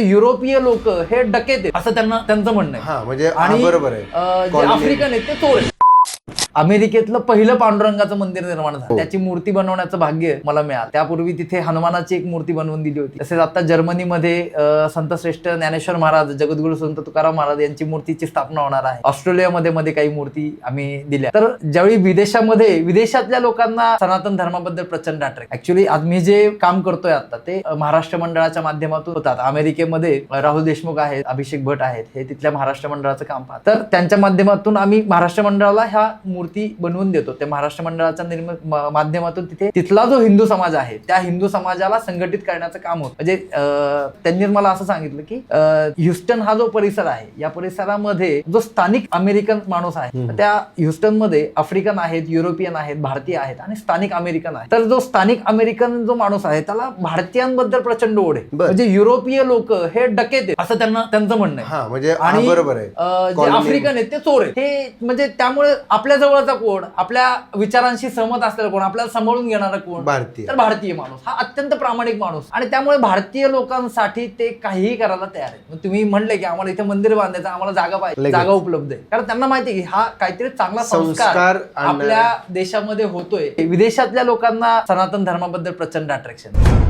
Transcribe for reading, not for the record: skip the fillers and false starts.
युरोपीय लोक हे डकेत आहेत असं त्यांचं म्हणणं आहे. म्हणजे आणि बरोबर आहे. जे आफ्रिकन आहेत ते चोर आहेत. अमेरिकेतलं पहिलं पांडुरंगाचं मंदिर निर्माण झालं, त्याची मूर्ती बनवण्याचं भाग्य मला मिळालं. त्यापूर्वी तिथे हनुमानाची एक मूर्ती बनवून दिली होती. तसेच आता जर्मनीमध्ये संत श्रेष्ठ ज्ञानेश्वर महाराज, जगद्गुरु संत तुकाराम महाराज यांची मूर्तीची स्थापना होणार आहे. ऑस्ट्रेलियामध्ये काही मूर्ती आम्ही दिल्या. तर ज्यावेळी विदेशातल्या लोकांना सनातन धर्माबद्दल प्रचंड अट्रॅक्ट. ऍक्च्युली आज मी जे काम करतोय आता ते महाराष्ट्र मंडळाच्या माध्यमातून होतात. अमेरिकेमध्ये राहुल देशमुख आहेत, अभिषेक भट आहेत, हे तिथल्या महाराष्ट्र मंडळाचं काम पाहतात. तर त्यांच्या माध्यमातून आम्ही महाराष्ट्र मंडळाला ह्या मूर्ती बनवून देतो. त्या महाराष्ट्र मंडळाच्या माध्यमातून तिथला जो हिंदू समाज आहे त्या हिंदू समाजाला संघटित करण्याचं काम होतं. म्हणजे त्यांनी मला असं सांगितलं की ह्युस्टन हा जो परिसर आहे या परिसरामध्ये जो स्थानिक अमेरिकन माणूस आहे, त्या ह्युस्टन मध्ये आफ्रिकन आहेत, युरोपियन आहेत, भारतीय आहेत आणि स्थानिक अमेरिकन आहेत. तर जो स्थानिक अमेरिकन जो माणूस आहे त्याला भारतीयांबद्दल प्रचंड ओढ आहे. म्हणजे युरोपीय लोक हे डकेत आहेत असं त्यांचं म्हणणं आहे. आणि बरोबर आहे. जे आफ्रिकन आहेत ते चोर आहेत. हे म्हणजे त्यामुळे आपल्या जवळचा कोण, आपल्या विचारांशी सहमत असलेला कोण, आपल्याला सांभाळून घेणारा कोण, तर भारतीय माणूस हा अत्यंत प्रामाणिक माणूस. आणि त्यामुळे भारतीय लोकांसाठी ते काहीही करायला तयार आहेत. तुम्ही म्हणले की आम्हाला इथे मंदिर बांधायचं, आम्हाला जागा पाहिजे, जागा उपलब्ध आहे. कारण त्यांना माहिती आहे की हा काहीतरी चांगला संस्कार आपल्या देशामध्ये होतोय. विदेशातल्या लोकांना सनातन धर्माबद्दल प्रचंड अट्रॅक्शन.